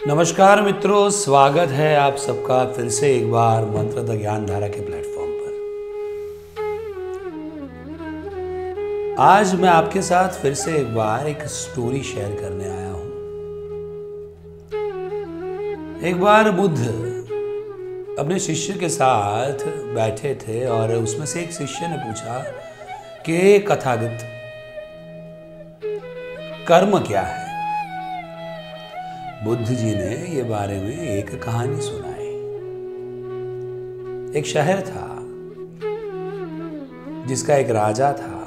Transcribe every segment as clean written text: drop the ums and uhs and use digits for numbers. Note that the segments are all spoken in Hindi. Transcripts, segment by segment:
नमस्कार मित्रों, स्वागत है आप सबका फिर से एक बार मंत्र द ज्ञान धारा के प्लेटफॉर्म पर। आज मैं आपके साथ फिर से एक बार एक स्टोरी शेयर करने आया हूं। एक बार बुद्ध अपने शिष्य के साथ बैठे थे और उसमें से एक शिष्य ने पूछा कि कथागत, कर्म क्या है? बुद्ध जी ने ये बारे में एक कहानी सुनाई। एक शहर था जिसका एक राजा था।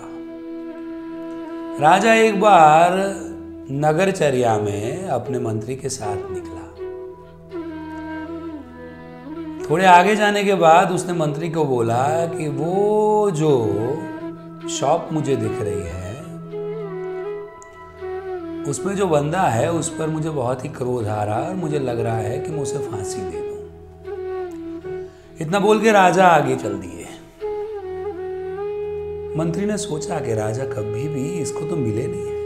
राजा एक बार नगरचर्या में अपने मंत्री के साथ निकला। थोड़े आगे जाने के बाद उसने मंत्री को बोला कि वो जो शॉप मुझे दिख रही है उसमें जो बंदा है उस पर मुझे बहुत ही क्रोध आ रहा है और मुझे लग रहा है कि मैं उसे फांसी दे दूं। इतना बोल के राजा आगे चल दिए। मंत्री ने सोचा कि राजा कभी भी इसको तो मिले नहीं है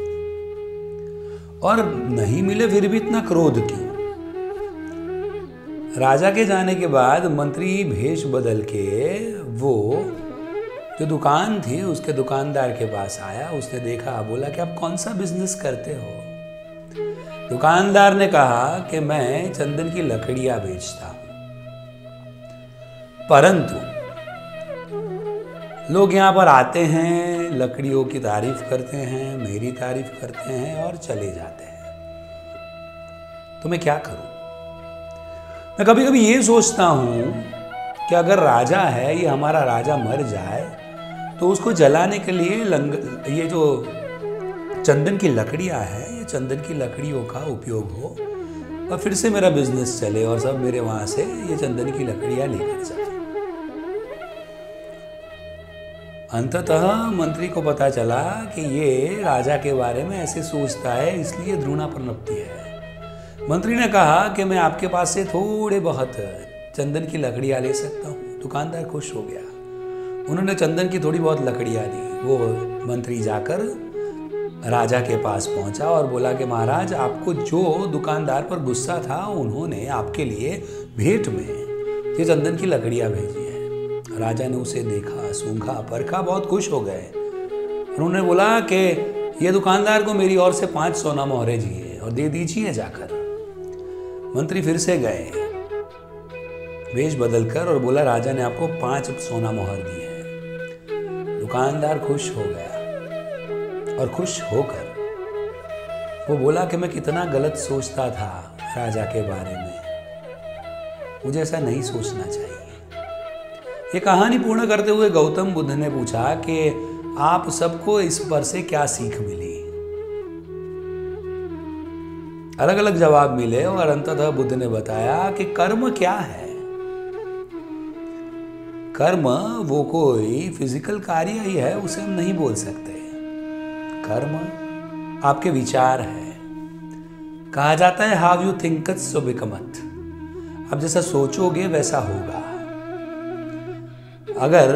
और नहीं मिले फिर भी इतना क्रोध क्यों? राजा के जाने के बाद मंत्री भेष बदल के वो जो दुकान थी उसके दुकानदार के पास आया। उसने देखा, बोला कि आप कौन सा बिजनेस करते हो? दुकानदार ने कहा कि मैं चंदन की लकड़ियां बेचता हूं, परंतु लोग यहां पर आते हैं, लकड़ियों की तारीफ करते हैं, मेरी तारीफ करते हैं और चले जाते हैं। तो मैं क्या करूं? मैं कभी कभी ये सोचता हूं कि अगर राजा है, ये हमारा राजा मर जाए तो उसको जलाने के लिए ये जो चंदन की लकड़ियां हैं, ये चंदन की लकड़ियों का उपयोग हो और फिर से मेरा बिजनेस चले और सब मेरे वहां से ये चंदन की लकड़ियां लेकर जाए। अंततः मंत्री को पता चला कि ये राजा के बारे में ऐसे सोचता है, इसलिए घृणापनपती है। मंत्री ने कहा कि मैं आपके पास से थोड़े बहुत चंदन की लकड़ियां ले सकता हूं। दुकानदार खुश हो गया। उन्होंने चंदन की थोड़ी बहुत लकड़ियां दी। वो मंत्री जाकर राजा के पास पहुंचा और बोला कि महाराज, आपको जो दुकानदार पर गुस्सा था उन्होंने आपके लिए भेंट में ये चंदन की लकड़ियां भेजी है। राजा ने उसे देखा, सूंघा, परखा, बहुत खुश हो गए। उन्होंने बोला कि ये दुकानदार को मेरी ओर से 5 सोना मोहरे दिए और दे दीजिए जाकर। मंत्री फिर से गए वेश बदलकर और बोला, राजा ने आपको 5 सोना मोहर दी है। दुकानदार खुश हो गया और खुश होकर वो बोला कि मैं कितना गलत सोचता था राजा के बारे में, मुझे ऐसा नहीं सोचना चाहिए। ये कहानी पूर्ण करते हुए गौतम बुद्ध ने पूछा कि आप सबको इस पर से क्या सीख मिली? अलग अलग जवाब मिले और अंततः बुद्ध ने बताया कि कर्म क्या है। कर्म वो कोई फिजिकल कार्य ही है, उसे हम नहीं बोल सकते। कर्म आपके विचार है। कहा जाता है हाउ यू थिंकथ सो बिकमथ। आप जैसा सोचोगे वैसा होगा। अगर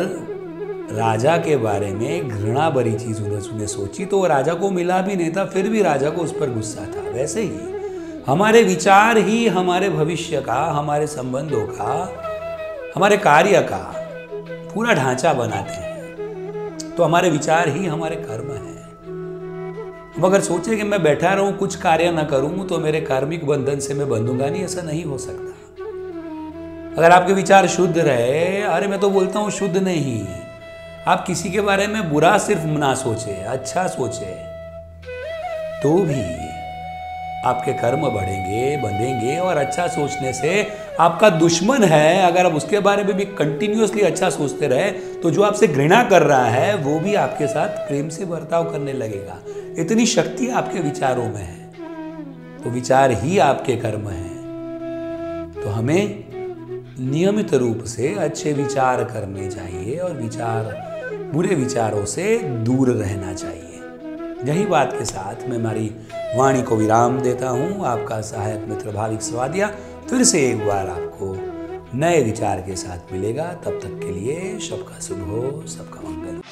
राजा के बारे में घृणा भरी चीज उसने सोची तो राजा को मिला भी नहीं था, फिर भी राजा को उस पर गुस्सा था। वैसे ही हमारे विचार ही हमारे भविष्य का, हमारे संबंधों का, हमारे कार्य का पूरा ढांचा बनाते हैं। तो हमारे विचार ही हमारे कर्म हैं। अब अगर सोचे कि मैं बैठा रहूं, कुछ कार्य ना करूं तो मेरे कार्मिक बंधन से मैं बंधूंगा नहीं, ऐसा नहीं हो सकता। अगर आपके विचार शुद्ध रहे, अरे मैं तो बोलता हूं शुद्ध नहीं, आप किसी के बारे में बुरा सिर्फ ना सोचे, अच्छा सोचे, तो भी आपके कर्म बढ़ेंगे, बंधेंगे। और अच्छा सोचने से आपका दुश्मन है, अगर आप उसके बारे में भी कंटिन्यूअसली अच्छा सोचते रहे तो जो आपसे घृणा कर रहा है वो भी आपके साथ प्रेम से बर्ताव करने लगेगा। इतनी शक्ति आपके विचारों में है। तो विचार ही आपके कर्म हैं। तो हमें नियमित रूप से अच्छे विचार करने चाहिए और बुरे विचारों से दूर रहना चाहिए। यही बात के साथ मैं हमारी वाणी को विराम देता हूं। आपका सहायक मित्र भाविक स्वादिया फिर से एक बार आपको नए विचार के साथ मिलेगा। तब तक के लिए सबका शुभ हो, सबका मंगल हो।